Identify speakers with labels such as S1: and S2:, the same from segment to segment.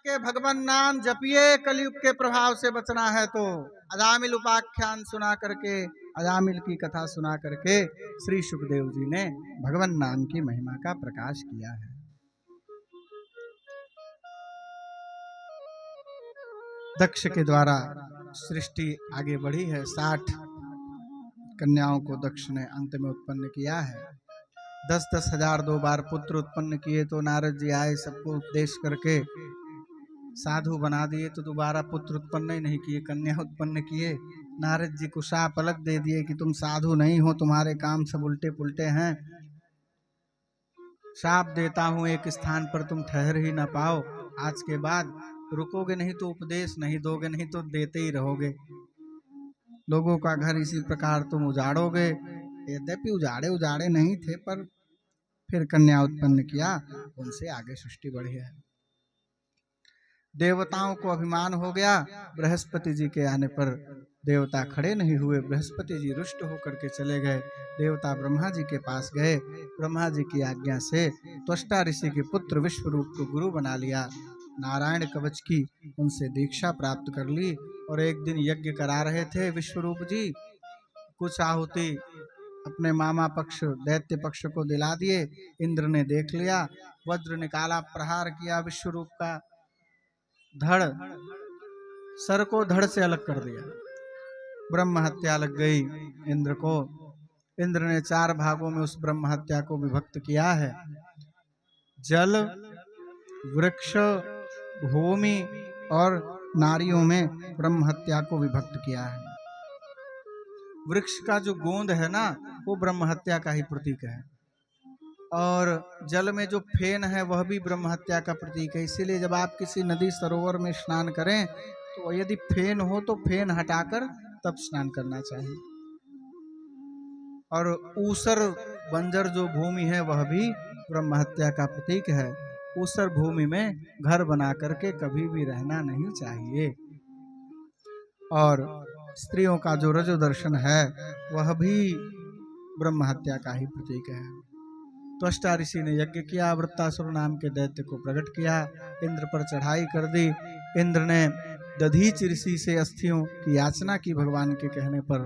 S1: करके भगवान नाम जपिए, कलयुग के प्रभाव से बचना है तो। अजामिल उपाख्यान सुना करके, अजामिल की कथा सुना करके श्री सुखदेव जी ने भगवान नाम की महिमा का प्रकाश किया है। दक्ष के द्वारा सृष्टि आगे बढ़ी है। 60 कन्याओं को दक्ष ने अंत में उत्पन्न किया है। 10-10 हजार 2 बार पुत्र उत्पन्न किए तो नारद जी आए, सबको उपदेश करके साधु बना दिए, तो दोबारा पुत्र उत्पन्न ही नहीं किए, कन्या उत्पन्न किए। नारद जी को शाप अलग दे दिए कि तुम साधु नहीं हो, तुम्हारे काम सब उल्टे पुल्टे हैं। शाप देता हूं, एक स्थान पर तुम ठहर ही ना पाओ। आज के बाद रुकोगे नहीं तो उपदेश नहीं दोगे, नहीं तो देते ही रहोगे। लोगों का घर इसी प्रकार तुम उजाड़ोगे। यद्यपि उजाड़े नहीं थे, पर फिर कन्या उत्पन्न किया, उनसे आगे सृष्टि बढ़ी है। देवताओं को अभिमान हो गया। बृहस्पति जी के आने पर देवता खड़े नहीं हुए। बृहस्पति जी रुष्ट होकर के चले गए। देवता ब्रह्मा जी के पास गए। ब्रह्मा जी की आज्ञा से त्वष्टा ऋषि के पुत्र विश्वरूप को गुरु बना लिया। नारायण कवच की उनसे दीक्षा प्राप्त कर ली। और एक दिन यज्ञ करा रहे थे विश्वरूप जी, कुछ आहुति अपने मामा पक्ष दैत्य पक्ष को दिला दिए। इंद्र ने देख लिया, वज्र निकाला, प्रहार किया विश्वरूप का धड़, सर को धड़ से अलग कर दिया। ब्रह्म हत्या लग गई इंद्र को। इंद्र ने 4 भागों में उस ब्रह्म हत्या को विभक्त किया है। जल, वृक्ष, भूमि और नारियों में ब्रह्म हत्या को विभक्त किया है। वृक्ष का जो गोंद है ना, वो ब्रह्म हत्या का ही प्रतीक है। और जल में जो फेन है वह भी ब्रह्म हत्या का प्रतीक है। इसीलिए जब आप किसी नदी सरोवर में स्नान करें तो यदि फेन हो तो फेन हटाकर तब स्नान करना चाहिए। और ऊसर बंजर जो भूमि है वह भी ब्रह्म हत्या का प्रतीक है। ऊसर भूमि में घर बना करके कभी भी रहना नहीं चाहिए। और स्त्रियों का जो रजो दर्शन है वह भी ब्रह्म हत्या का ही प्रतीक है। त्वष्टा ऋषि ने यज्ञ किया, वृत्तासुर नाम के दैत्य को प्रकट किया, इंद्र पर चढ़ाई कर दी। इंद्र ने दधीच ऋषि से अस्थियों की याचना की। भगवान के कहने पर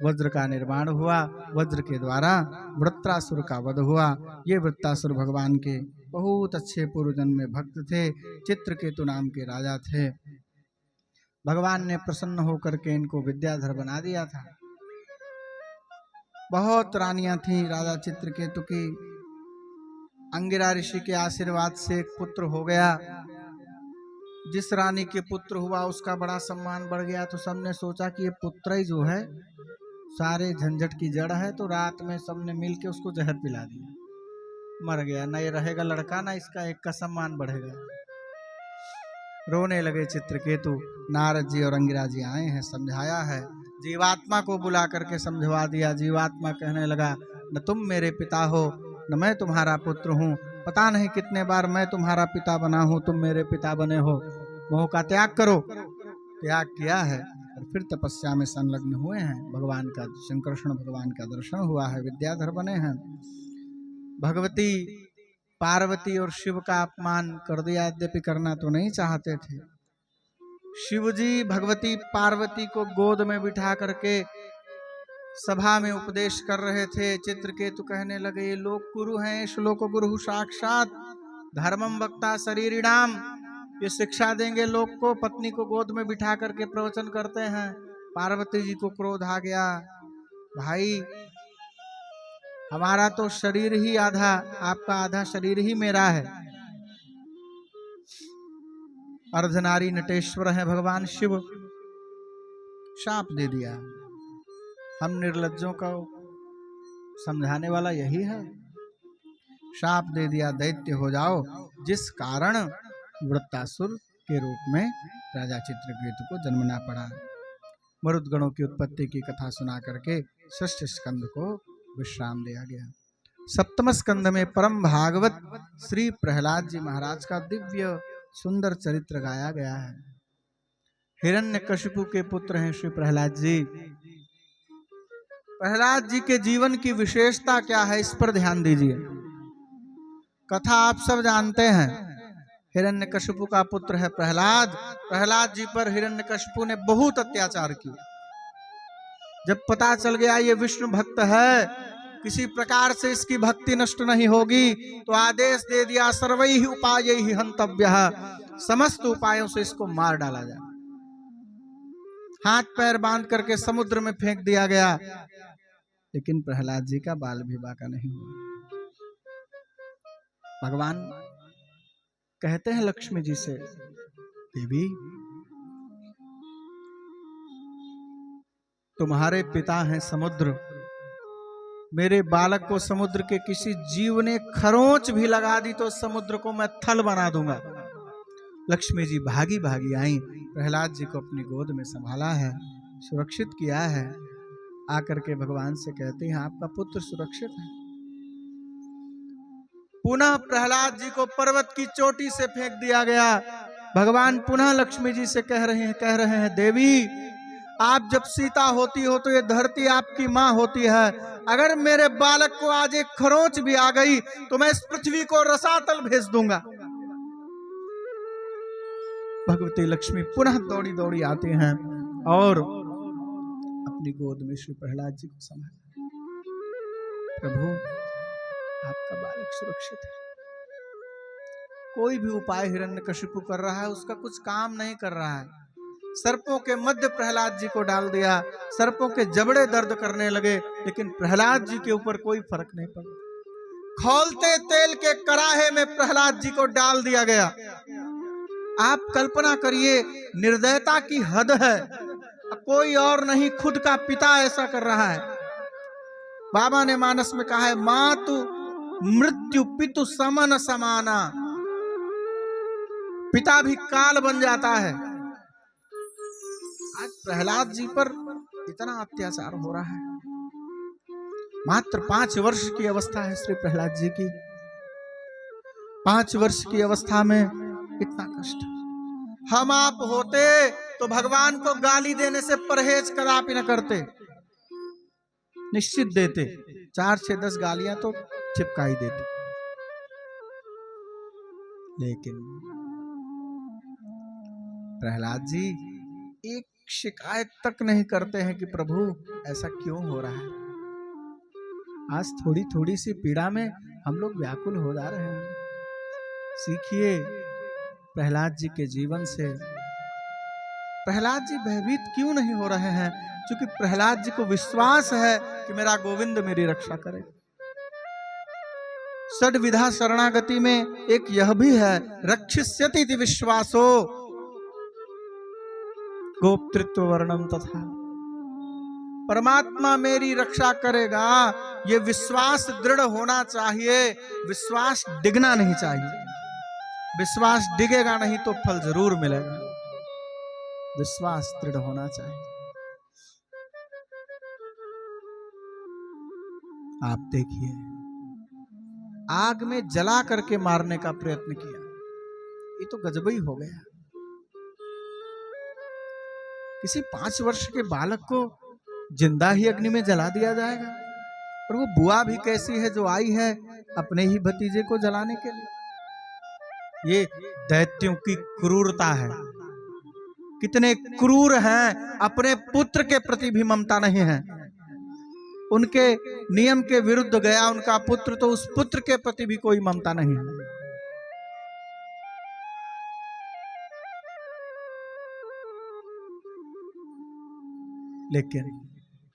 S1: वज्र का निर्माण हुआ। वज्र के द्वारा वृत्रासुर का वध हुआ। ये वृत्तासुर भगवान के बहुत अच्छे पूर्व जन्म में भक्त थे। चित्रकेतु नाम के राजा थे। भगवान ने प्रसन्न होकर के इनको विद्याधर बना दिया था। बहुत रानियां थी राजा चित्रकेतु की। अंगिरा ऋषि के आशीर्वाद से एक पुत्र हो गया। जिस रानी के पुत्र हुआ उसका बड़ा सम्मान बढ़ गया। तो सबने सोचा कि ये पुत्र ही जो है सारे झंझट की जड़ है, तो रात में सबने मिल के उसको जहर पिला दिया, मर गया। ना ये रहेगा लड़का, ना इसका एक का सम्मान बढ़ेगा। रोने लगे चित्रकेतु। नारद जी और अंगिरा जी आए हैं, समझाया है। जीवात्मा को बुला करके समझवा दिया। जीवात्मा कहने लगा, न तुम मेरे पिता हो न मैं तुम्हारा पुत्र हूँ। पता नहीं कितने बार मैं तुम्हारा पिता बना हूँ, तुम मेरे पिता बने हो। मोह का त्याग करो। त्याग किया है और फिर तपस्या में संलग्न हुए हैं। भगवान का, शंकरषण भगवान का दर्शन हुआ है, विद्याधर बने हैं। भगवती पार्वती और शिव का अपमान कर दिया, यद्यपि करना तो नहीं चाहते थे। शिव जी भगवती पार्वती को गोद में बिठा करके सभा में उपदेश कर रहे थे। चित्रकेतु कहने लगे, ये लोक गुरु हैं, श्लोक गुरु साक्षात धर्मम वक्ता शरीरिणाम। ये शिक्षा देंगे लोग को। पत्नी को गोद में बिठा करके प्रवचन करते हैं। पार्वती जी को क्रोध आ गया, भाई हमारा तो शरीर ही आधा, आपका आधा शरीर ही मेरा है। अर्धनारी नटेश्वर है भगवान शिव। शाप दे दिया। हम निर्लज्जों को समझाने वाला यही है। शाप दे दिया, दैत्य हो जाओ। जिस कारण वृत्तासुर के रूप में राजा चित्रकेतु को जन्मना पड़ा। मरुदगणों की उत्पत्ति की कथा सुना करके 6ठ स्कंद को विश्राम दिया गया। 7वें स्कंद में परम भागवत श्री प्रहलाद जी महाराज का दिव्य सुंदर चरित्र गाया गया है। हिरण्यकशिपु के पुत्र हैं श्री प्रहलाद जी। प्रहलाद जी के जीवन की विशेषता क्या है, इस पर ध्यान दीजिए। कथा आप सब जानते हैं। हिरण्यकशिपु का पुत्र है प्रहलाद। प्रहलाद जी पर हिरण्यकशिपु ने बहुत अत्याचार किया। जब पता चल गया ये विष्णु भक्त है, किसी प्रकार से इसकी भक्ति नष्ट नहीं होगी, तो आदेश दे दिया सर्वैः उपायैः हन्तव्यः, समस्त उपायों से इसको मार डाला जाए। हाथ पैर बांध करके समुद्र में फेंक दिया गया। लेकिन प्रहलाद जी का बाल भी बाका नहीं हुआ। भगवान कहते हैं लक्ष्मी जी से, देवी तुम्हारे पिता हैं समुद्र, मेरे बालक को समुद्र के किसी जीव ने खरोंच भी लगा दी तो समुद्र को मैं थल बना दूंगा। लक्ष्मी जी भागी भागी आई, प्रहलाद जी को अपनी गोद में संभाला है, सुरक्षित किया है। आकर के भगवान से कहते हैं आपका पुत्र सुरक्षित है। पुनः प्रहलाद जी को पर्वत की चोटी से फेंक दिया गया। भगवान पुनः लक्ष्मी जी से कह रहे हैं देवी आप जब सीता होती हो तो ये धरती आपकी माँ होती है। अगर मेरे बालक को आज एक खरोंच भी आ गई तो मैं इस पृथ्वी को रसातल भेज दूंगा। भगवती लक्ष्मी पुनः दौड़ी दौड़ी आती हैं और अपनी गोद में श्री प्रहलाद जी को संभाला। प्रभु आपका बालक सुरक्षित है। कोई भी उपाय हिरण्यकशिपु कर रहा है उसका कुछ काम नहीं कर रहा है। सर्पों के मध्य प्रहलाद जी को डाल दिया, सर्पों के जबड़े दर्द करने लगे, लेकिन प्रहलाद जी के ऊपर कोई फर्क नहीं पड़ा। खौलते तेल के कराहे में प्रहलाद जी को डाल दिया गया। आप कल्पना करिए, निर्दयता की हद है। कोई और नहीं, खुद का पिता ऐसा कर रहा है। बाबा ने मानस में कहा है मातु मृत्यु पितु समन समाना। पिता भी काल बन जाता है। आज प्रहलाद जी पर इतना अत्याचार हो रहा है। मात्र 5 वर्ष की अवस्था है श्री प्रहलाद जी की। 5 वर्ष की अवस्था में इतना कष्ट। हम आप होते तो भगवान को गाली देने से परहेज कदापि न करते, निश्चित देते। 4, 6, 10 गालियां तो चिपका ही देते। लेकिन प्रहलाद जी एक शिकायत तक नहीं करते हैं कि प्रभु ऐसा क्यों हो रहा है। आज थोड़ी थोड़ी सी पीड़ा में हम लोग व्याकुल हो जा रहे हैं। सीखिए प्रहलाद जी के जीवन से। प्रहलाद जी भयभीत क्यों नहीं हो रहे हैं? क्योंकि प्रहलाद जी को विश्वास है कि मेरा गोविंद मेरी रक्षा करे। षड्विधा शरणागति में एक यह भी है, रक्षिष्यति इति विश्वासो गोप्तृत्व वर्णम तथा। परमात्मा मेरी रक्षा करेगा, ये विश्वास दृढ़ होना चाहिए। विश्वास डिगना नहीं चाहिए। विश्वास डिगेगा नहीं तो फल जरूर मिलेगा। विश्वास दृढ़ होना चाहिए। आप देखिए, आग में जला करके मारने का प्रयत्न किया, ये तो गजब ही हो गया। किसी 5 वर्ष के बालक को जिंदा ही अग्नि में जला दिया जाएगा। और वो बुआ भी कैसी है जो आई है अपने ही भतीजे को जलाने के लिए। ये दैत्यों की क्रूरता है। कितने क्रूर हैं, अपने पुत्र के प्रति भी ममता नहीं है। उनके नियम के विरुद्ध गया उनका पुत्र, तो उस पुत्र के प्रति भी कोई ममता नहीं है। लेकिन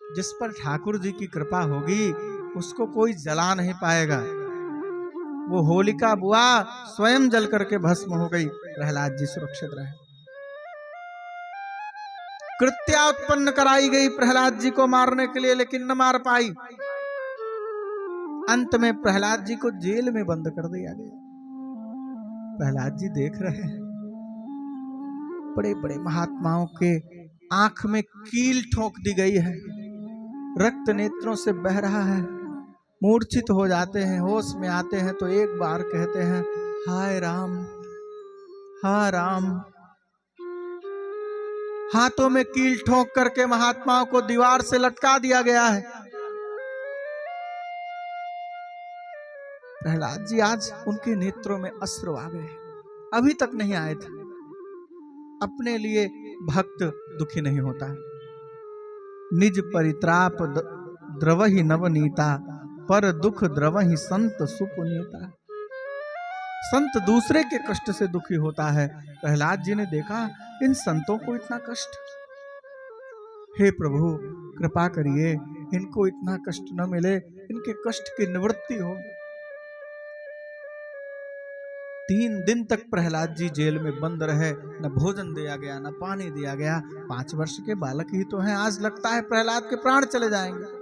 S1: जिस पर ठाकुर जी की कृपा होगी उसको कोई जला नहीं पाएगा। वो होलिका बुआ स्वयं जल करके भस्म हो गई। प्रहलाद जी सुरक्षित रहे। कृत्या उत्पन्न कराई गई प्रहलाद जी को मारने के लिए, लेकिन न मार पाई। अंत में प्रहलाद जी को जेल में बंद कर दिया गया। प्रहलाद जी देख रहे हैं बड़े बड़े महात्माओं के आंख में कील ठोक दी गई है, रक्त नेत्रों से बह रहा है, मूर्छित हो जाते हैं। होश में आते हैं तो एक बार कहते हैं हाय राम, हाय राम। हाथों में कील ठोक करके महात्माओं को दीवार से लटका दिया गया है। प्रहलाद जी आज उनके नेत्रों में अश्रु आ गए। अभी तक नहीं आए थे। अपने लिए भक्त दुखी नहीं होता है। निज परित्राप द्रवहि नवनीता, पर दुख द्रवहि संत सुपुनीता। संत दूसरे के कष्ट से दुखी होता है। प्रहलाद जी ने देखा इन संतों को इतना कष्ट, हे प्रभु कृपा करिए, इनको इतना कष्ट न मिले, इनके कष्ट की निवृत्ति हो। 3 दिन तक प्रहलाद जी जेल में बंद रहे, न भोजन दिया गया, न पानी दिया गया। 5 वर्ष के बालक ही तो हैं, आज लगता है प्रहलाद के प्राण चले जाएंगे।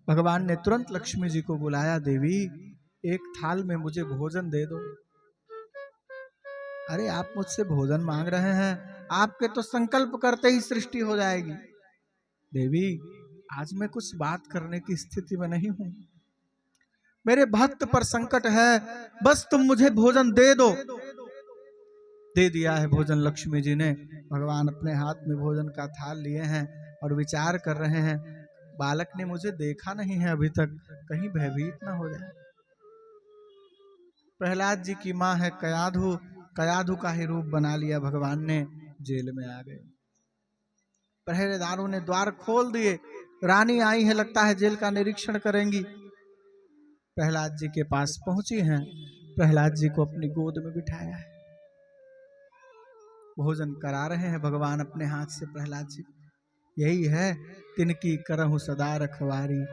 S1: भगवान ने तुरंत लक्ष्मी जी को बुलाया, देवी एक थाल में मुझे भोजन दे दो। अरे आप मुझसे भोजन मांग रहे हैं, आपके तो संकल्प करते ही सृष्टि हो जाएगी। देवी आज मैं कुछ बात करने की स्थिति में नहीं हूं, मेरे भक्त पर संकट है, बस तुम मुझे भोजन दे दो। दे दिया है भोजन लक्ष्मी जी ने। भगवान अपने हाथ में भोजन का थाल लिए हैं और विचार कर रहे हैं, बालक ने मुझे देखा नहीं है अभी तक, कहीं भयभीत ना हो जाए। प्रहलाद जी की मां है कयाधु, कयाधु का ही रूप बना लिया भगवान ने, जेल में आ गए। पहरेदारों ने द्वार खोल दिए, रानी आई है, लगता है जेल का निरीक्षण करेंगी। प्रहलाद जी के पास पहुंची हैं, प्रहलाद जी को अपनी गोद में बिठाया है, भोजन करा रहे हैं भगवान अपने हाथ से प्रहलाद जी। यही है तिनकी करहु सदा रखवारी,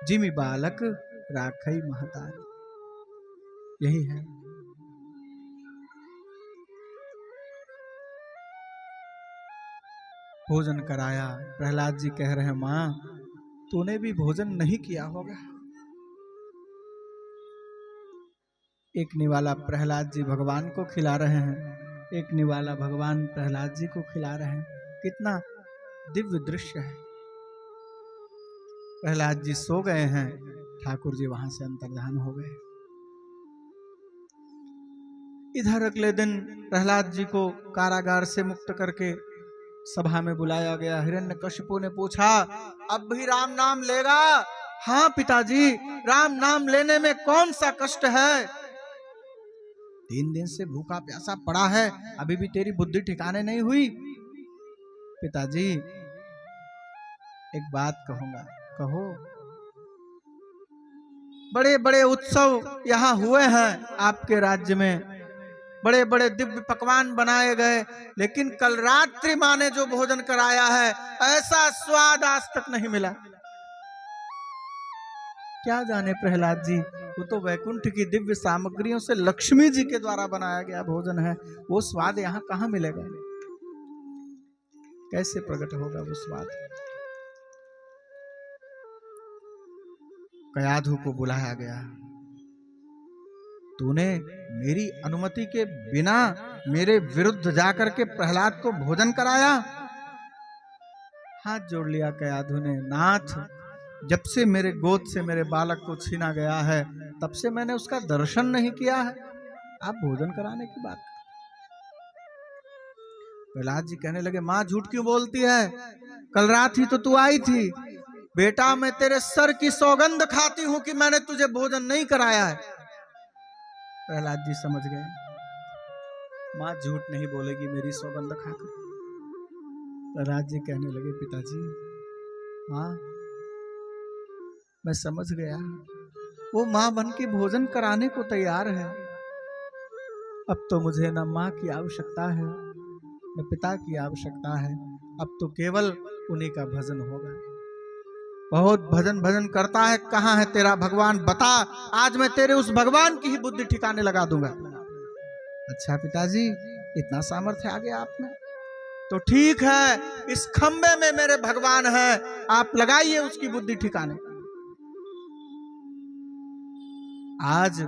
S1: जिमि बालक राखई महतारी। यही है। भोजन कराया। प्रहलाद जी कह रहे हैं, मां तूने भी भोजन नहीं किया होगा। एक निवाला प्रहलाद जी भगवान को खिला रहे हैं, एक निवाला भगवान प्रहलाद जी को खिला रहे हैं। कितना दिव्य दृश्य है। प्रहलाद जी सो गए हैं, ठाकुर जी वहां से अंतर्धान हो गए। इधर अगले दिन प्रहलाद जी को कारागार से मुक्त करके सभा में बुलाया गया। हिरण्यकशिपु ने पूछा, अब भी राम नाम लेगा? हाँ पिताजी, राम नाम लेने में कौन सा कष्ट है? 3 दिन से भूखा प्यासा पड़ा है, अभी भी तेरी बुद्धि ठिकाने नहीं हुई। पिताजी एक बात कहूंगा, कहो। बड़े बड़े उत्सव यहाँ हुए हैं आपके राज्य में, बड़े बड़े दिव्य पकवान बनाए गए, लेकिन कल रात्रि मां ने जो भोजन कराया है, ऐसा स्वाद आज तक नहीं मिला। क्या जाने प्रहलाद जी, वो तो वैकुंठ की दिव्य सामग्रियों से लक्ष्मी जी के द्वारा बनाया गया भोजन है, वो स्वाद यहाँ कहां मिलेगा? कैसे प्रकट होगा वो स्वाद? कयाधु को बुलाया गया। तूने मेरी अनुमति के बिना मेरे विरुद्ध जाकर के प्रहलाद को भोजन कराया? हाथ जोड़ लिया कयाधु ने, नाथ जब से मेरे गोद से मेरे बालक को छीना गया है, तब से मैंने उसका दर्शन नहीं किया है, आप भोजन कराने की बात। प्रहलाद जी कहने लगे, मां झूठ क्यों बोलती है? कल रात ही तो तू आई थी। बेटा मैं तेरे सर की सौगंध खाती हूं कि मैंने तुझे भोजन नहीं कराया है। प्रहलाद जी समझ गए, मां झूठ नहीं बोलेगी मेरी सौगंध खाकर। प्रहलाद जी कहने लगे, पिताजी मां मैं समझ गया, वो मां बन के भोजन कराने को तैयार है। अब तो मुझे न मां की आवश्यकता है न पिता की आवश्यकता है, अब तो केवल उन्हीं का भजन होगा। बहुत भजन भजन करता है, कहां है तेरा भगवान बता, आज मैं तेरे उस भगवान की ही बुद्धि ठिकाने लगा दूंगा। अच्छा पिताजी इतना सामर्थ्य आ गया आप में, तो ठीक है, इस खंबे में मेरे भगवान है, आप लगाइए उसकी बुद्धि ठिकाने। आज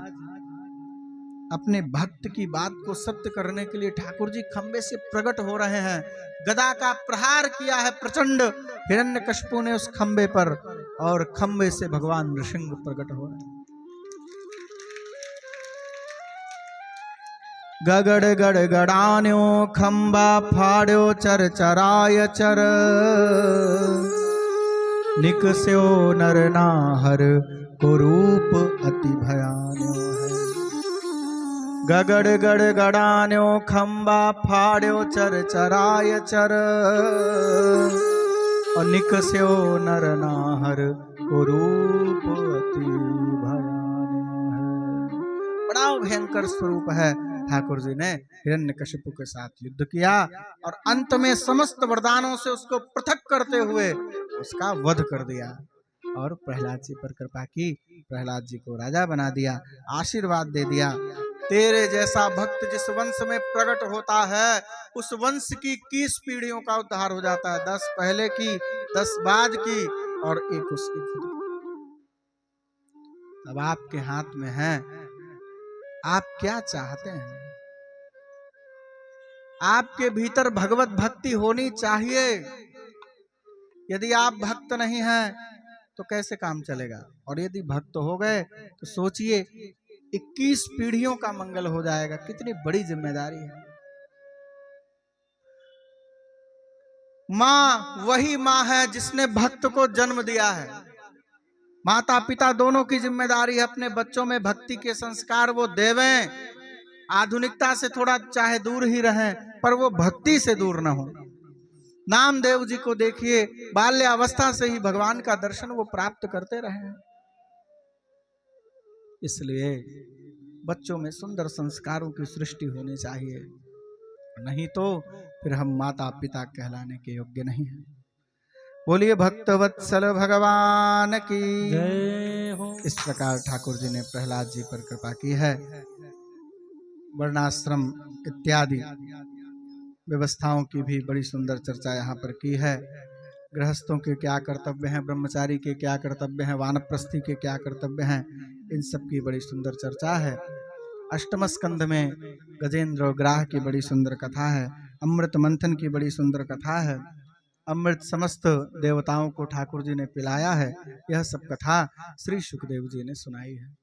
S1: अपने भक्त की बात को सत्य करने के लिए ठाकुर जी खंबे से प्रकट हो रहे हैं। गदा का प्रहार किया है प्रचंड हिरण्यकशिपु ने उस खंबे पर, और खंबे से भगवान नृसिंह प्रकट हो रहे हैं। गगड़ गड़ गड़ान्यो खंबा फाड़ो चर चराय चर, निकस्यो नर नाहर को रूप अति भयान्यो है। गगड़ गड़ गड़ान्यो खंबा फाड्यो चर चराय चर और निकस्यो नर नाहर को रूप अति भयानक है। बड़ा भयंकर स्वरूप है। ठाकुर जी ने हिरण्यकशिपु के साथ युद्ध किया और अंत में समस्त वरदानों से उसको पृथक करते हुए उसका वध कर दिया और प्रहलाद जी पर कृपा की। प्रहलाद जी को राजा बना दिया, आशीर्वाद दे दिया। तेरे जैसा भक्त जिस वंश में प्रकट होता है उस वंश की 21 पीढ़ियों का उद्धार हो जाता है। 10 पहले की, 10 बाद की और एक उसकी खुद की। अब आपके हाथ में है, आप क्या चाहते हैं? आपके भीतर भगवत भक्ति होनी चाहिए। यदि आप भक्त नहीं हैं तो कैसे काम चलेगा? और यदि भक्त हो गए तो सोचिए 21 पीढ़ियों का मंगल हो जाएगा। कितनी बड़ी जिम्मेदारी है। माँ वही माँ है जिसने भक्त को जन्म दिया है। माता पिता दोनों की जिम्मेदारी है अपने बच्चों में भक्ति के संस्कार वो देवें। आधुनिकता से थोड़ा चाहे दूर ही रहें पर वो भक्ति से दूर न हो। नामदेव जी को देखिए, बाल्यावस्था से ही भगवान का दर्शन वो प्राप्त करते रहे हैं। इसलिए बच्चों में सुंदर संस्कारों की सृष्टि होनी चाहिए, नहीं तो फिर हम माता पिता कहलाने के योग्य नहीं हैं। बोलिए भक्तवत्सल भगवान की
S2: जय हो।
S1: इस प्रकार ठाकुर जी ने प्रहलाद जी पर कृपा की है। वर्णाश्रम इत्यादि व्यवस्थाओं की भी बड़ी सुंदर चर्चा यहाँ पर की है। गृहस्थों के क्या कर्तव्य हैं, ब्रह्मचारी के क्या कर्तव्य हैं, वानप्रस्थी के क्या कर्तव्य हैं, इन सब की बड़ी सुंदर चर्चा है। अष्टम स्कंध में गजेंद्र और ग्राह की बड़ी सुंदर कथा है। अमृत मंथन की बड़ी सुंदर कथा है। अमृत समस्त देवताओं को ठाकुर जी ने पिलाया है। यह सब कथा श्री सुखदेव जी ने सुनाई है।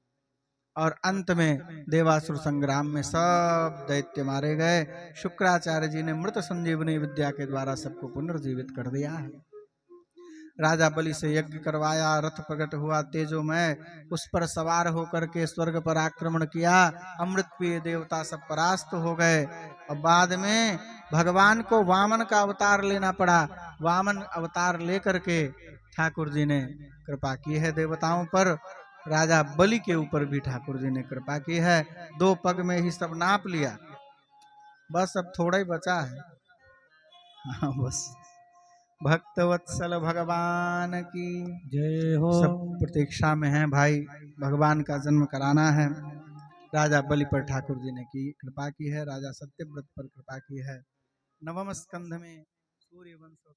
S1: और अंत में देवासुर संग्राम में सब दैत्य मारे गए। शुक्राचार्य जी ने मृत संजीवनी विद्या के द्वारा सबको पुनर्जीवित कर दिया है। राजा बलि से यज्ञ करवाया, रथ प्रकट हुआ तेजोमय, उस पर सवार होकर के स्वर्ग पर आक्रमण किया। अमृत प्रिय देवता सब परास्त हो गए और बाद में भगवान को वामन का अवतार लेना पड़ा। वामन अवतार लेकर के ठाकुर जी ने कृपा की है देवताओं पर। राजा बलि के ऊपर भी ठाकुर जी ने कृपा की है। 2 पग में ही सब नाप लिया, बस अब थोड़ा ही बचा है। हाँ बस। भक्तवत्सल भगवान की
S2: जय हो।
S1: सब प्रतीक्षा में हैं भाई, भगवान का जन्म कराना है। राजा बलि पर ठाकुर जी ने की कृपा की है, राजा सत्यव्रत पर कृपा की है। नवम स्कंध में सूर्य वंश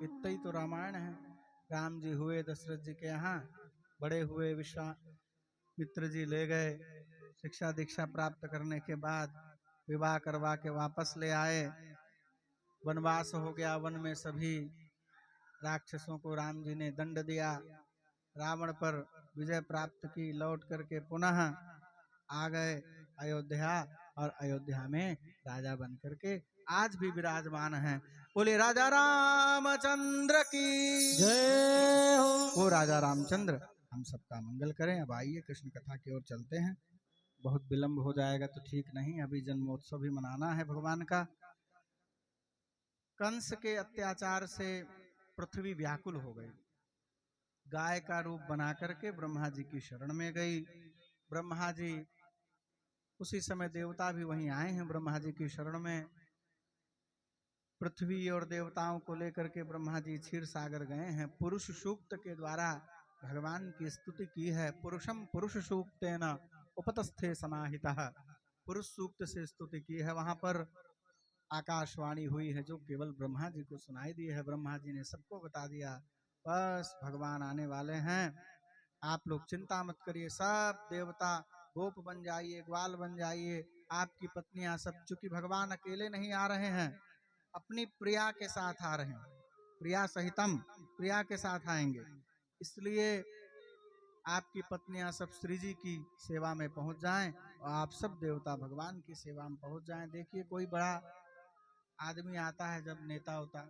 S1: इतना ही तो रामायण है। राम जी हुए दशरथ जी के यहाँ, बड़े हुए, विश्वामित्र जी ले गए। शिक्षा दीक्षा प्राप्त करने के बाद विवाह करवा के वापस ले आए। वनवास हो गया, वन में सभी राक्षसों को राम जी ने दंड दिया। रावण पर विजय प्राप्त की, लौट करके पुनः आ गए अयोध्या और अयोध्या में राजा बन करके आज भी विराजमान हैं। बोले राजा रामचंद्र की
S2: जय हो।
S1: वो राजा रामचंद्र हम सबका मंगल करें। अब आइए कृष्ण कथा की ओर चलते हैं। बहुत विलंब हो जाएगा तो ठीक नहीं, अभी जन्मोत्सव भी मनाना है भगवान का। कंस के अत्याचार से पृथ्वी व्याकुल हो गई, गाय का रूप बना करके ब्रह्मा जी की शरण में गई। ब्रह्मा जी, उसी समय देवता भी वहीं आए हैं ब्रह्मा जी की शरण में। पृथ्वी और देवताओं को लेकर के ब्रह्मा जी क्षीर सागर गए हैं। पुरुष सूक्त के द्वारा भगवान की स्तुति की है। पुरुषम पुरुष सूक्तेन उपतस्थे समाहितः, पुरुष सूक्त से स्तुति की है। वहां पर आकाशवाणी हुई है जो केवल ब्रह्मा जी को सुनाई दी है। ब्रह्मा जी ने सबको बता दिया, बस भगवान आने वाले हैं, आप लोग चिंता मत करिए। सब देवता गोप बन जाइए, ग्वाल बन जाइए, आपकी पत्नियां सब, चूंकि भगवान अकेले नहीं आ रहे हैं, अपनी प्रिया के साथ आ रहे हैं, प्रिया सहितम, प्रिया के साथ आएंगे। इसलिए आपकी पत्नियां सब श्री जी की सेवा में पहुंच जाएं और आप सब देवता भगवान की सेवा में पहुंच जाएं। देखिए, कोई बड़ा आदमी आता है, जब नेता होता,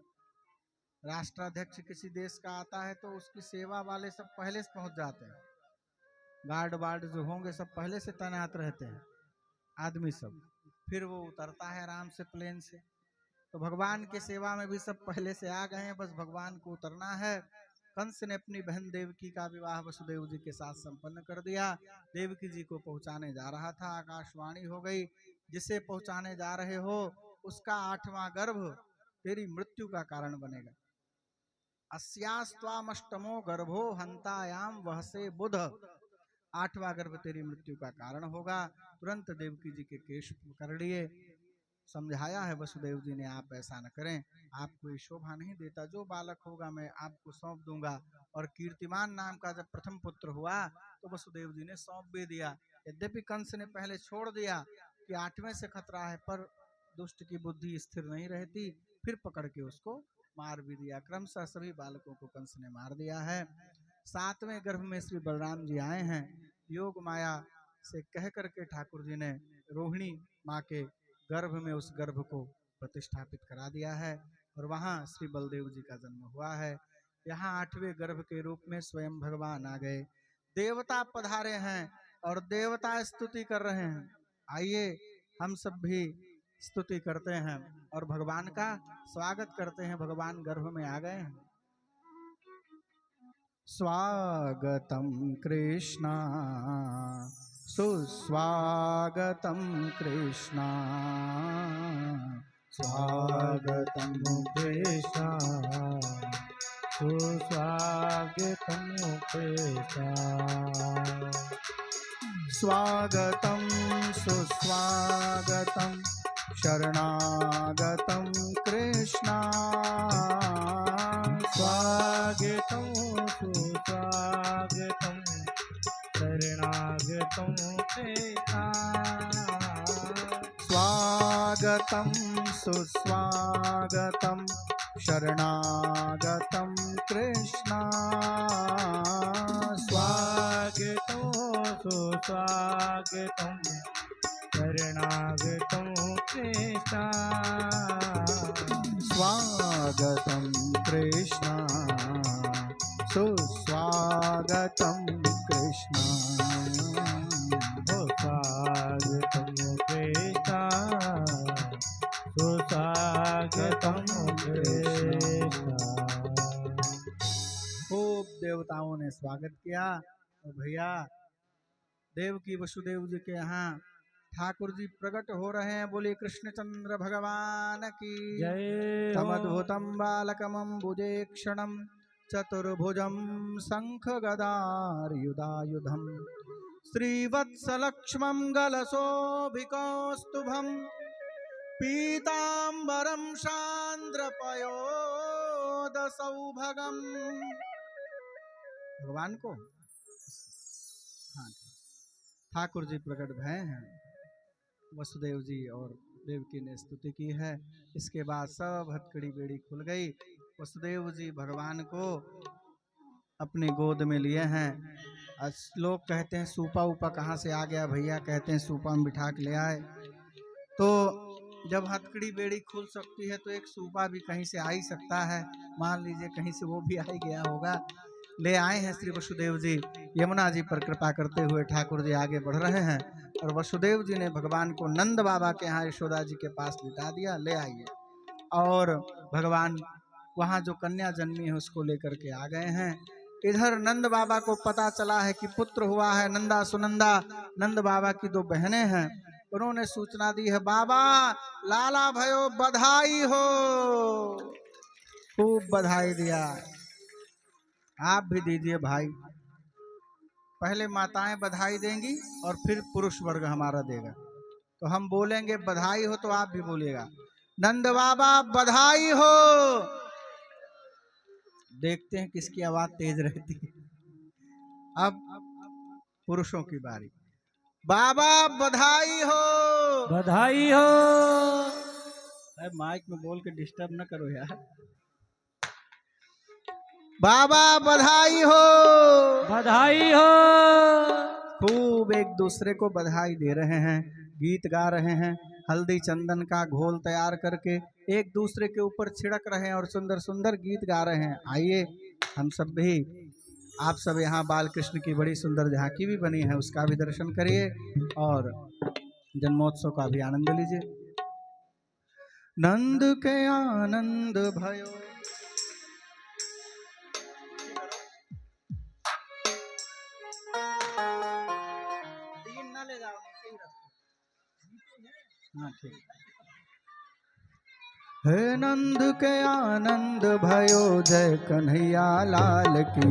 S1: राष्ट्राध्यक्ष किसी देश का आता है तो उसकी सेवा वाले सब पहले से पहुंच जाते हैं, गार्ड वार्ड जो होंगे सब पहले से तैनात रहते हैं, आदमी सब। फिर वो उतरता है आराम से प्लेन से। तो भगवान की सेवा में भी सब पहले से आ गए हैं, बस भगवान को उतरना है। कंस ने अपनी बहन देवकी का विवाह वसुदेव जी के साथ संपन्न कर दिया। देवकी जी को पहुंचाने जा रहा था, आकाशवाणी हो गई, जिसे पहुंचाने जा रहे हो उसका 8वां गर्भ तेरी मृत्यु का कारण बनेगा। अस्यास्त्वामष्टमो गर्भो हंतायाम वहसे बुध, 8वां गर्भ तेरी मृत्यु का कारण होगा। तुरंत देवकी जी के केश पकड़ लिए, समझाया है वसुदेव जी ने, आप ऐसा न करें, आपको ये शोभा नहीं देता, जो बालक होगा मैं आपको सौंप दूंगा। और कीर्तिमान नाम का जब प्रथम पुत्र हुआ तो वसुदेव जी ने सौंप भी दिया। यद्यपि कंस ने पहले छोड़ दिया कि 8वें से खतरा है, पर दुष्ट की बुद्धि स्थिर नहीं रहती, फिर पकड़ के उसको मार भी दिया। क्रमशः सभी बालकों को कंस ने मार दिया है। 7वें गर्भ में श्री बलराम जी आए हैं। योग माया से कह करके ठाकुर जी ने रोहिणी माँ के गर्भ में उस गर्भ को प्रतिष्ठापित करा दिया है और वहाँ श्री बलदेव जी का जन्म हुआ है। यहाँ 8वें गर्भ के रूप में स्वयं भगवान आ गए। देवता पधारे हैं और देवता स्तुति कर रहे हैं। आइए हम सब भी स्तुति करते हैं और भगवान का स्वागत करते हैं। भगवान गर्भ में आ गए हैं। स्वागतम कृष्णा सुस्वागतम कृष्णा, स्वागतम कृष्णा
S2: सुस्वागतम कृष्णा,
S1: स्वागतम सुस्वागतम शरणागतम कृष्णा,
S2: स्वागतम सुस्वागतम शरणागतम कृष्णा,
S1: स्वागतम सुस्वागतम शरणागतम कृष्णा,
S2: स्वागतम सुस्वागतम शरणागतम कृष्णा,
S1: स्वागतम कृष्णा सुस्वागतम कृष्णा,
S2: स्वागतम कृष्णा सुस्वागतम कृष्णा।
S1: खूब देवताओं ने स्वागत किया। और भैया देवकी वसुदेव जी के यहाँ ठाकुर जी प्रकट हो रहे हैं। बोले कृष्णचंद्र भगवान की
S2: जय हो।
S1: तमद्भुतम बालकमंबुजे क्षणम चतुर्भुजम शंख गदायुधायुधम श्रीवत्सलक्ष्मं गलशोभिकौस्तुभं पीतांबरम शांद्रपयोदसौभगम। भगवान को हाँ ठाकुर जी प्रकट भय हैं। वसुदेव जी और देवकी ने स्तुति की है। इसके बाद सब हथकड़ी बेड़ी खुल गई। वसुदेव जी भगवान को अपनी गोद में लिए हैं। लोग कहते हैं सूपा ऊपा कहाँ से आ गया, भैया कहते हैं सूपा में बिठा के ले आए। तो जब हथकड़ी बेड़ी खुल सकती है तो एक सूपा भी कहीं से आ ही सकता है, मान लीजिए कहीं से वो भी आ ही गया होगा। ले आए हैं श्री वसुदेव जी। यमुना जी पर कृपा करते हुए ठाकुर जी आगे बढ़ रहे हैं। और वसुदेव जी ने भगवान को नंद बाबा के यहाँ यशोदा जी के पास लिटा दिया, ले आइए। और भगवान वहाँ जो कन्या जन्मी है उसको लेकर के आ गए हैं। इधर नंद बाबा को पता चला है कि पुत्र हुआ है नंदा सुनंदा। नंद बाबा की दो बहनें हैं, उन्होंने सूचना दी है, बाबा लाला भयो बधाई हो। खूब बधाई दिया। आप भी दीजिए भाई। पहले माताएं बधाई देंगी और फिर पुरुष वर्ग हमारा देगा। तो हम बोलेंगे बधाई हो तो आप भी बोलिएगा नंद बाबा बधाई हो। देखते हैं किसकी आवाज तेज रहती है। अब पुरुषों की बारी। बाबा बधाई हो।
S2: बधाई हो।
S1: अरे माइक में बोल के डिस्टर्ब न करो यार। बाबा बधाई हो।
S2: बधाई हो।
S1: खूब एक दूसरे को बधाई दे रहे हैं, गीत गा रहे हैं, हल्दी चंदन का घोल तैयार करके एक दूसरे के ऊपर छिड़क रहे हैं और सुंदर सुंदर गीत गा रहे हैं। आइए हम सब भी, आप सब यहाँ बाल कृष्ण की बड़ी सुंदर झांकी भी बनी है, उसका भी दर्शन करिए और जन्मोत्सव का भी आनंद लीजिए। नंद के आनंद भयो। हाँ ठीक। हे नंद के आनंद भयो जय कन्हैया लाल की।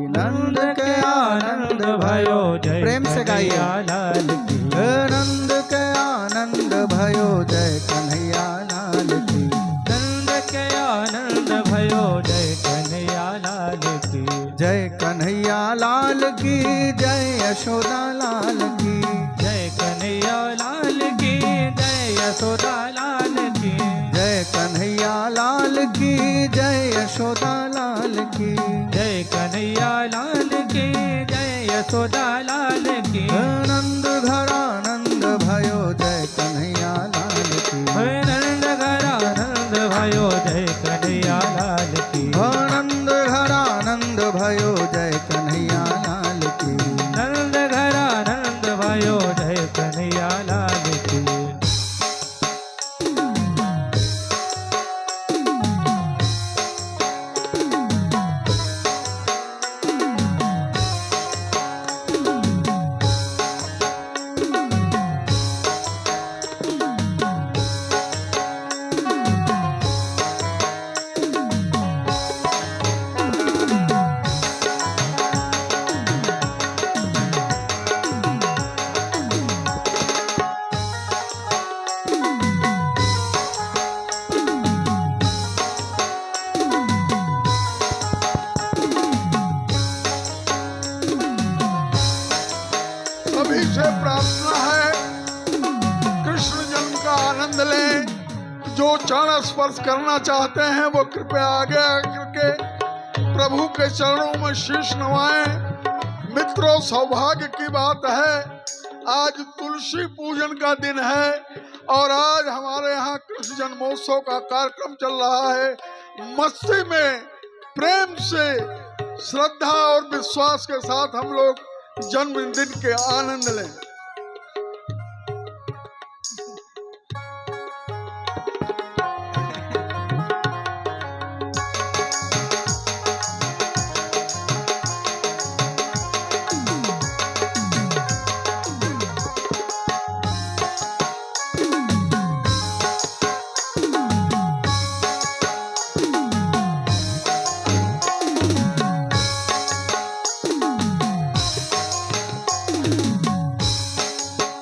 S1: नंद के आनंद भयो जय प्रेम से गाइए
S2: लाल की।
S1: हे नंद के आनंद भयो जय कन्हैया लाल की।
S2: नंद के आनंद भयो जय कन्हैया लाल की।
S1: जय कन्हैया लाल की जय यशोदा लाल की।
S2: जय कन्हैया लाल की जय यशोदा लाल की।
S1: जय कन्हैया लाल की जय यशोदा लाल की।
S2: जय कन्हैया लाल की जय यशोदा लाल की।
S1: नंद घरानंद भयो जय कन्हैया लाल की।
S2: नंद घरानंद भयो जय कन्हैया लाल की।
S1: नंद घरानंद भयो जय कन्हैया लाल की।
S2: नंद घरानंद भयो जय कन्हैया लाल की।
S3: सभी से प्रार्थना है कृष्ण जन्म का आनंद लें। जो चरण स्पर्श करना चाहते हैं वो कृपया आगे करके प्रभु के चरणों में शीश नवाएं। मित्रों, सौभाग्य की बात है, आज तुलसी पूजन का दिन है और आज हमारे यहाँ कृष्ण जन्मोत्सव का कार्यक्रम चल रहा है। मस्ती में प्रेम से श्रद्धा और विश्वास के साथ हम लोग जन्मदिन के आनंद लें।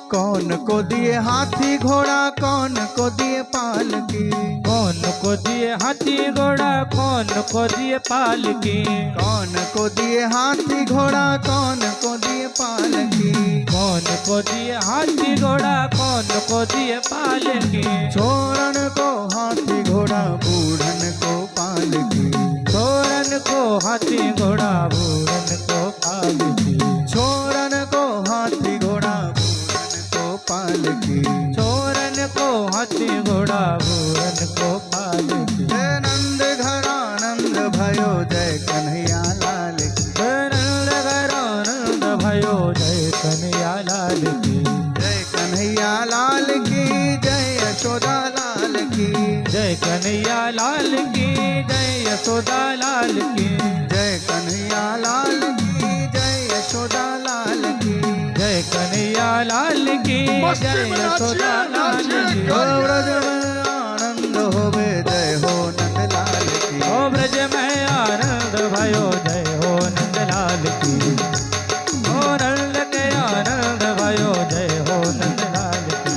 S1: कौन को दिए हाथी घोड़ा, कौन को दिए पालकी।
S2: कौन को दिए हाथी घोड़ा, कौन को दिए पालकी।
S1: कौन को दिए हाथी घोड़ा, कौन को दिए पालकी।
S2: कौन को दिए हाथी घोड़ा, कौन को दिए पालकी।
S1: छोरन को हाथी घोड़ा, बूढ़न को पालकी।
S2: छोरन को हाथी घोड़ा, बूढ़न को पालकी।
S1: छोरन को हाथी घोड़ा, बूढ़न को पालकी।
S2: छोरन को हाथी घोड़ा, बूढ़न को पालकी।
S1: जय नंद घरानंद भयो जय कन्हैया लाल की।
S2: नंद घरानंद भयो जय कन्हैया लाल की।
S1: जय की जय यशोदा लाल की
S2: जय कन्हैया लाल की जय यशोदा लाल की
S1: जय कन्हैया लाल की जय यशोदा लाल की
S2: जय कन्हैया लाल की
S3: मस्ती
S2: जय
S3: में
S2: यशोदा
S3: नाचिए,
S2: लाल की
S1: ओ ब्रज में आनंद होवे जय हो नंद लाल की
S2: ओ ब्रज में आनंद भयो जय हो नंद लाल की ओ नंद के आनंद भयो जय हो नंद लाल की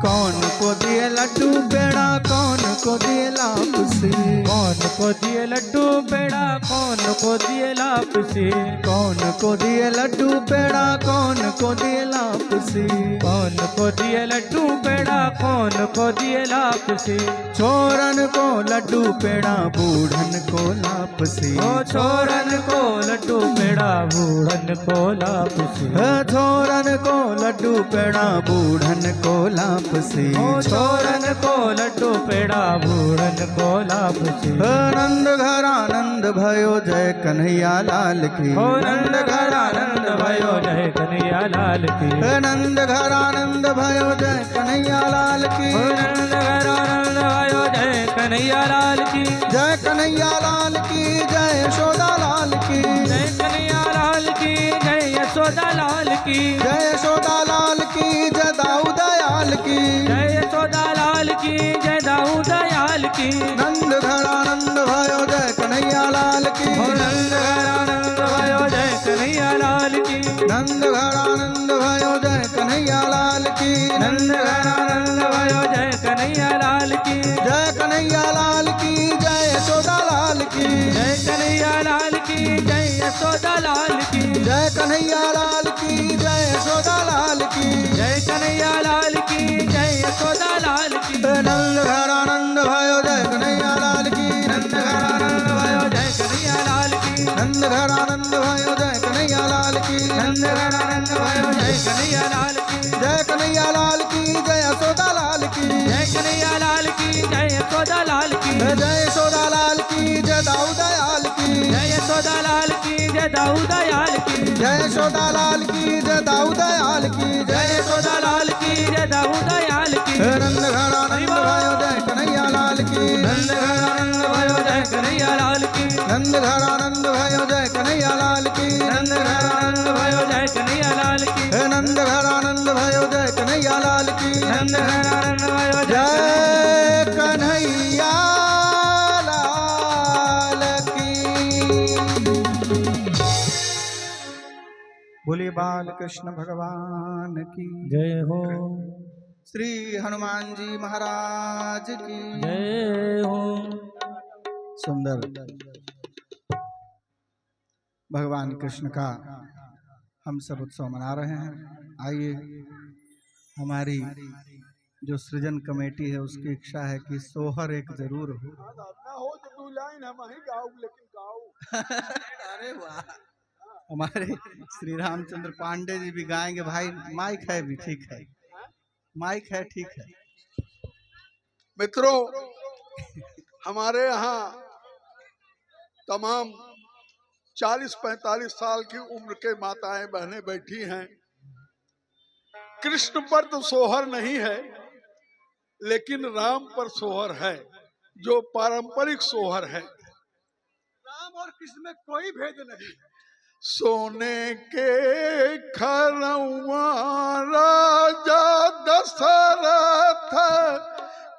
S1: कौन को दिए लड्डू पेड़ा कौन को दिए लापसी
S2: कौन को दिए लड्डू पेड़ा कौन को दिए लापसी
S1: कौन को दिए लड्डू पेड़ा कौन को दिए लापसी
S2: कौन को दिए लड्डू पेड़ा कौन को दिए लापसी
S1: छोरन को लड्डू पेड़ा बूढ़न को लापसी
S2: ओ छोरन को लड्डू पेड़ा बूढ़न को लापसी
S1: छोरन को लड्डू पेड़ा बूढ़न को लापसी
S2: ओ छोरन को लड्डू पेड़ा बूढ़न को लापसी
S1: नंद घर आनंद भयो जय कन्हैया लाल की
S2: ओ नंद घर आनंद भयो जय कन्हैया लाल की
S1: नंद घर आनंद भयो जय कन्हैया लाल की
S2: ओ नंद घर आनंद भयो जय कन्हैया लाल की
S1: जय कन्हैया लाल की जय यशोदा लाल की
S2: जय कन्हैया लाल की जय यशोदा लाल की
S1: जय यशोदा लाल की जय दाऊ दयाल की
S2: जय यशोदा लाल की जय दाऊ दयाल की
S1: नंद घर आनंद भयो जय कन्हैया लाल की
S2: ओ नंद घर आनंद भयो जय कन्हैया लाल की
S1: नंद घर आनंद भयो जय कन्हैया लाल की
S2: नंद घर आनंद भयो जय कन्हैया लाल की
S1: जय कन्हैया लाल की जय यशोदा लाल की
S2: जय कन्हैया लाल की जय यशोदा लाल की
S1: जय कन्हैया लाल की जय यशोदा लाल की
S2: जय कन्हैया लाल की जय यशोदा लाल की
S1: नंद घर आनंद भयो जय कन्हैया लाल की
S2: नंद घर आनंद भयो जय कन्हैया लाल की
S1: नंद घर आनंद भयो जय कन्हैया लाल की
S2: नंद घर आनंद भयो जय कन्हैया लाल की
S1: जय कन्हैया लाल की जय यशोदा लाल की
S2: जय कन्हैया लाल की जय यशोदा लाल की
S1: जय यशोदा लाल की जय दाऊ दयाल की
S2: जय यशोदा लाल की जय दाऊ दयाल की
S1: जय यशोदा लाल की जय दाऊ दयाल की
S2: जय यशोदा लाल की जय दाऊ दयाल की
S1: नंद घर आनंद भयो जय कन्हैया लाल की
S2: नंद घर आनंद भयो जय कन्हैया लाल की
S1: नंद घर आनंद भयो जय कन्हैया लाल की
S2: नंद घर आनंद भयो जय कन्हैया लाल की
S1: नंद घर आनंद भयो जय कन्हैया लाल की
S2: नंद घर आनंद भयो
S1: जय कन्हैया लाल की बोलिए बाल कृष्ण भगवान की
S2: जय हो
S1: श्री हनुमान जी महाराज की
S2: जय हो
S1: सुंदर भगवान कृष्ण का हम सब उत्सव मना रहे हैं। आइए, हमारी जो सृजन कमेटी है उसकी इच्छा है कि सोहर एक जरूर हो।
S3: हो तो 2 लाइन हम ही गाओ, लेकिन गाओ।
S1: अरे वाह, हमारे श्री रामचंद्र पांडे जी भी गाएंगे। भाई माइक है भी, ठीक है, माइक है, ठीक है।
S3: मित्रों, हमारे यहाँ तमाम 40-45 साल की उम्र के माताएं बहनें बैठी हैं। कृष्ण पर तो सोहर नहीं है, लेकिन राम पर सोहर है, जो पारंपरिक सोहर है। राम और कृष्ण में कोई भेद नहीं। सोने के खरौआ राजा दशरथ,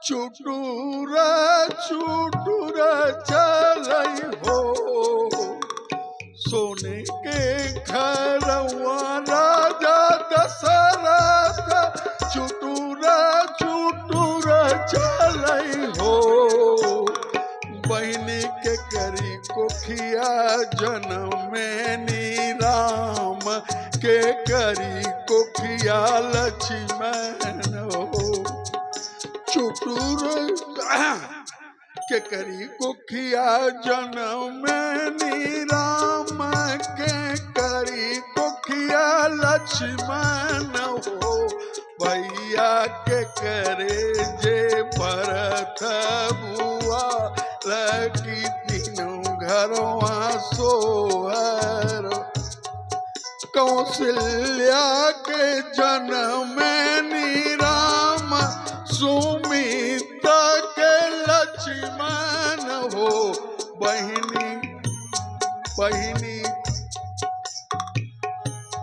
S3: चुटुर चुटुर चलई हो। सोने के खरौआ राजा दशरथ, चुटुर चुटुर चलई हो। बहनी के करी कोखिया जन्म में नीरा के करी कोठिया लक्ष्मण हो चुटुर के करी कोठिया जन्म राम के करी कोठिया लक्ष्मण हो भैया के करे जे भरत बुआ लकी तीनों घरवा सोहर कौशल्या के जन्म राम सुमित्रा के लक्ष्मण हो बहिनी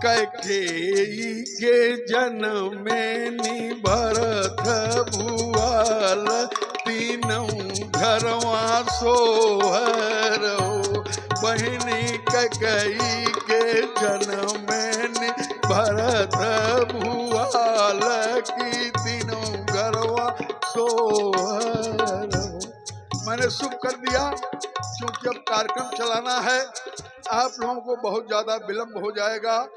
S3: कैकेयी के जन्म भरत भुआल तीनों घरवा सोहर हो बहिनी कैकेयी के जन्म भरत भुआल की तीनों घरवा सोहर हो। मैंने शुभ कर दिया क्योंकि अब कार्यक्रम चलाना है, आप लोगों को बहुत ज्यादा विलंब हो जाएगा,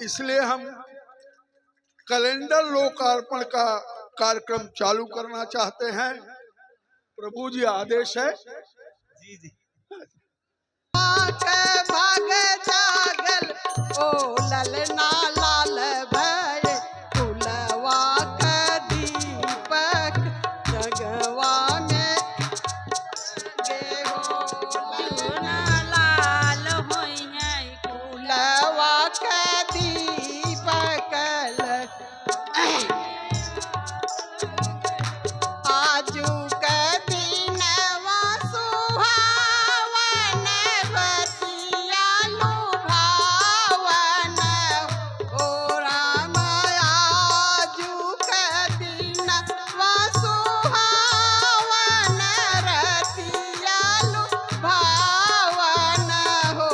S3: इसलिए हम कैलेंडर लोकार्पण का कार्यक्रम चालू करना चाहते हैं। प्रभु जी आदेश है।
S2: जी जी
S4: भाग जागल ओ ललना लाल भय फुलवा के दीपक जगवा में गे हो ललना लाल होई है फुलवा के दीपक आजू के दिनवा सुहावन बतिया लुभावन ओ राम आजू के दिनवा सुहावन रतिया लुभावन हो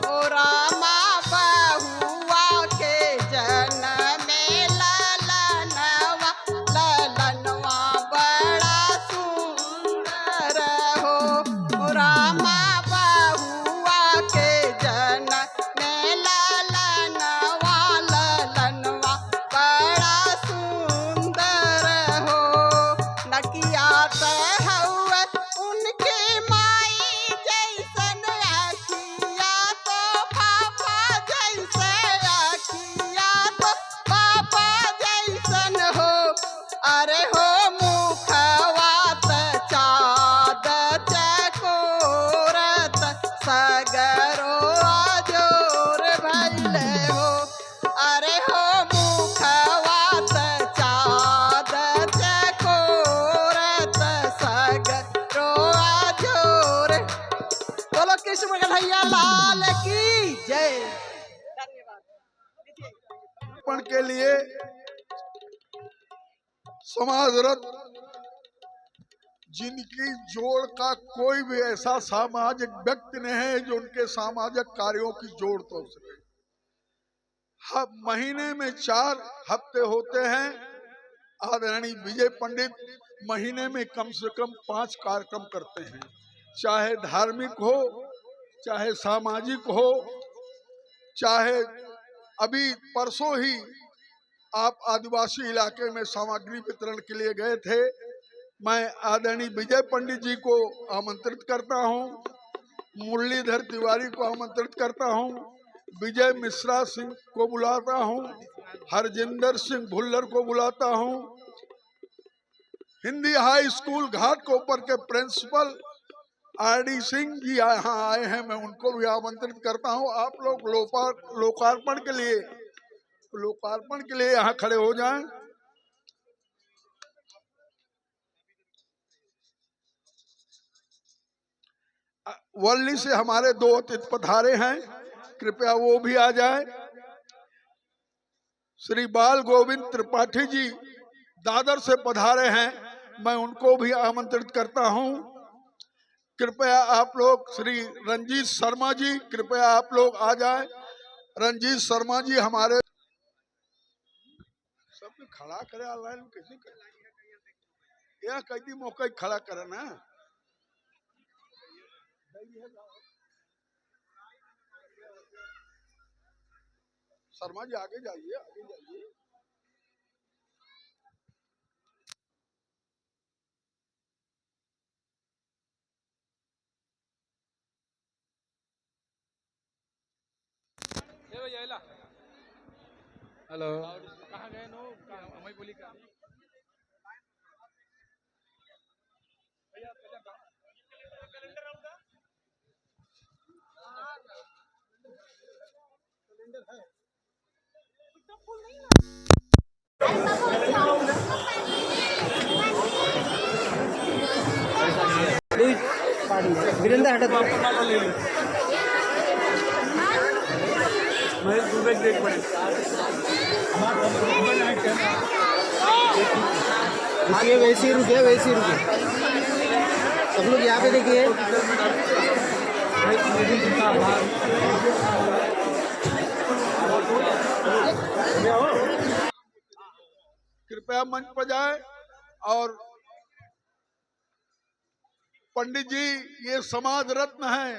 S4: ओ रामा बहुआ के जन्म ललनवा बड़ा सुंदर हो ओ रामा बहुआ के जन्म ललनवा बड़ा सुंदर हो नकिया हउए उनके माई जैसन अखिया तो पापा जैसे अखिया तो पापा जैसन हो अरे हो मुखवा त चाँद चकोरत सगरो जोर भइले हो अरे हो मुखवा त चाँद चकोरत सगरो जोर बोलो कृष्ण कन्हैया लाल की जय।
S3: अर्पण के लिए समाज रत्न जिनकी जोड़ का कोई भी ऐसा सामाजिक व्यक्ति नहीं है जो उनके सामाजिक कार्यों की जोड़ तो सके। महीने में 4 हफ्ते होते हैं। आदरणीय विजय पंडित महीने में कम से कम 5 कार्यक्रम करते हैं, चाहे धार्मिक हो, चाहे सामाजिक हो, चाहे अभी परसों ही आप आदिवासी इलाके में सामग्री वितरण के लिए गए थे। मैं आदरणीय विजय पंडित जी को आमंत्रित करता हूं, मुरलीधर तिवारी को आमंत्रित करता हूं, विजय मिश्रा सिंह को बुलाता हूं, हरजिंदर सिंह भुल्लर को बुलाता हूं, हिंदी हाई स्कूल घाटकोपर के प्रिंसिपल आरडी सिंह जी यहाँ आए हैं, मैं उनको भी आमंत्रित करता हूं। आप लोग लोकार्पण के लिए यहाँ खड़े हो जाएं। वर्ली से हमारे 2 अतिथि पधारे हैं, कृपया वो भी आ जाएं। श्री बाल गोविंद त्रिपाठी जी दादर से पधारे हैं, मैं उनको भी आमंत्रित करता हूं। कृपया आप लोग, श्री रंजीत शर्मा जी, कृपया आप लोग आ जाएं। रंजीत शर्मा जी हमारे सब खड़ा करे ऑनलाइन कैसे करे यह कई मौका खड़ा करे ना। शर्मा जी आगे जाइए, आगे जाइए।
S2: हेलो।
S3: कहाँ गए नो? हमें बोली का
S5: वीरेंद्र हटत रुकिए, वैसे ही रुकिए, वैसे ही रुकिए। सब लोग यहाँ पे देखिए।
S3: कृपया मंच पर जाए। और पंडित जी ये समाज रत्न है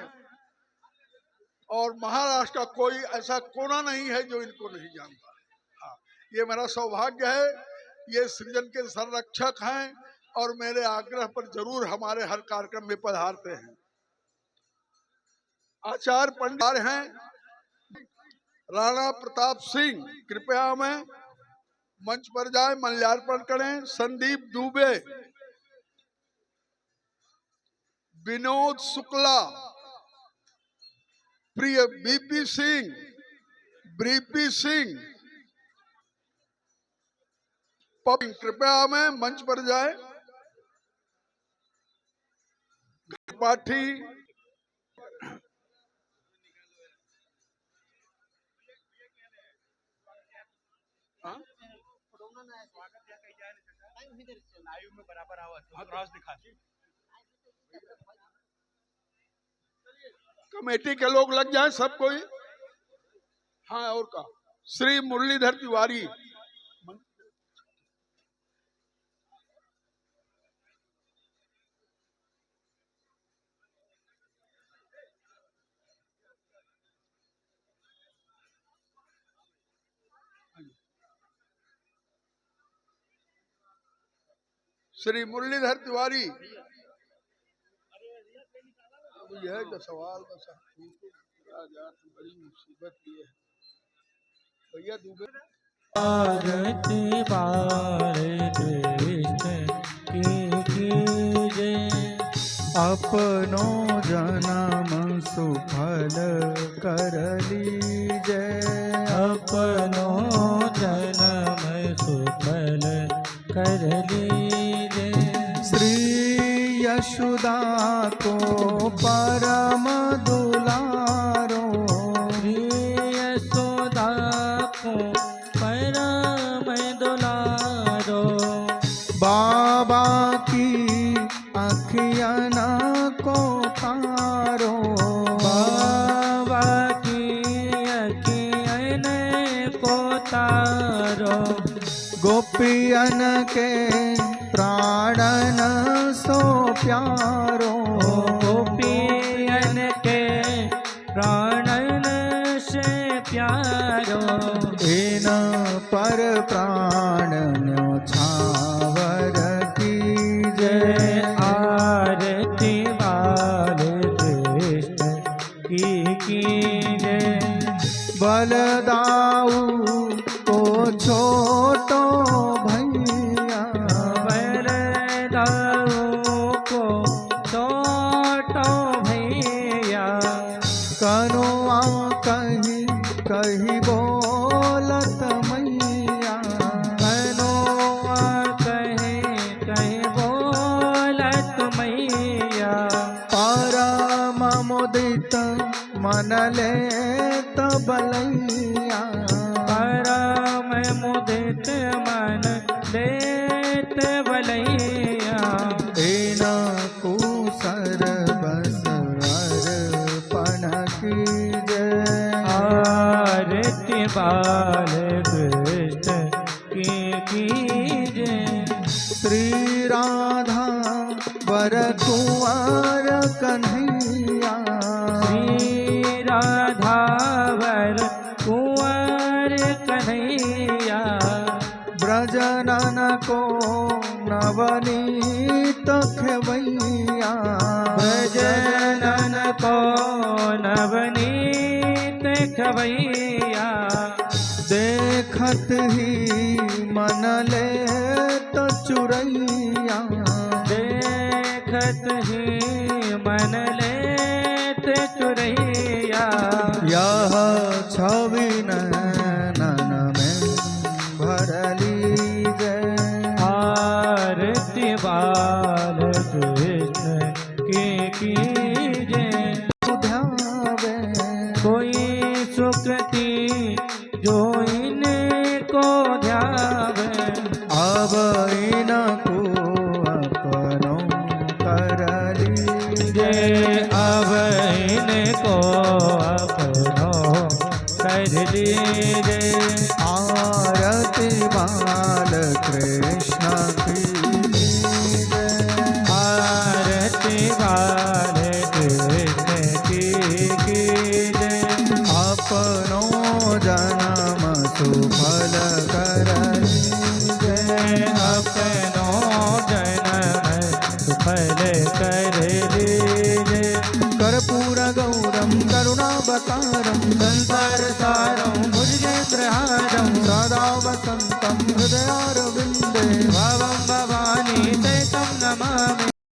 S3: और महाराष्ट्र का कोई ऐसा कोना नहीं है जो इनको नहीं जानता। हाँ, ये मेरा सौभाग्य है। ये सृजन के संरक्षक हैं और मेरे आग्रह पर जरूर हमारे हर कार्यक्रम में पधारते हैं। आचार्य पंडित हैं राणा प्रताप सिंह, कृपया मैं मंच पर जाए, माल्यार्पण करें। संदीप दुबे, विनोद शुक्ला, प्रिय बीपी सिंह, ब्रीपी सिंह, कृपया मैं मंच पर जाए। पाठी, कमेटी के लोग लग जाए सब कोई। हाँ, और का श्री मुरलीधर तिवारी, श्री मुरलीधर तिवारी। यह जो सवाल बस बड़ी मुसीबत ये है भैया दुबे।
S2: आरती बाल कृष्ण की कीजे,
S1: अपनो जन्म सुफल कर लीजे।
S2: अपनो जन्म सुफल कर लीजे।
S1: श्री यशोदा को परम दुलारो,
S2: श्री यशोदा को परम दुलारो।
S1: बाबा की अखियन को तारो,
S2: बाबा की अखियन को तारो।
S1: गोपियन के प्राणन सो प्यारो,
S2: गोपियन के प्राणन से प्यारो।
S1: इन पर प्राण न्योछावर कीजय।
S2: आरती बाल कृष्ण की कीजय।
S1: बलदाऊ को छोटो भैया,
S2: बलदाऊ को छोटो भैया।
S1: कनुआ कहीं कहीं बोलत मैया,
S2: कनुआ कहे कहे बोलत मैया।
S1: परम मुदित मन ले बलैया।
S2: परम मुदित मन देत बलैया।
S1: इन कुसर बसवर पन कीजय।
S2: आरती बाल कृष्ण की कीजय।
S1: श्री राधा वर कुंवर कन्हैया,
S2: श्री राधावर कुंवर
S1: ब्रजनन को नवनीत खेवैया
S2: ब्रजनन को नवनीत खवैया
S1: देखत ही मन ले तो चुरैया
S2: देखत ही मन लेत चुरैया
S1: यह छवि नयन में भरली जय
S2: आरती बाल कृष्ण की कीजय
S1: ध्यावे
S2: कोई सुकृति जो इनको ध्यावे
S1: अब इनको अपनों करली
S2: जे अब इनको अपनो कर लीजे
S1: आरती बाल कृष्ण की जय।
S2: आरती बाल कृष्ण की कीजय
S1: अपनो जन्म सुफल करली
S2: जय अपनो जन्म सुफल कर लीजे
S1: कर्पूर गौरम करुणावतारम
S2: संसार सारं भुजगेन्द्रहारं
S1: सदा वसंतम हृदया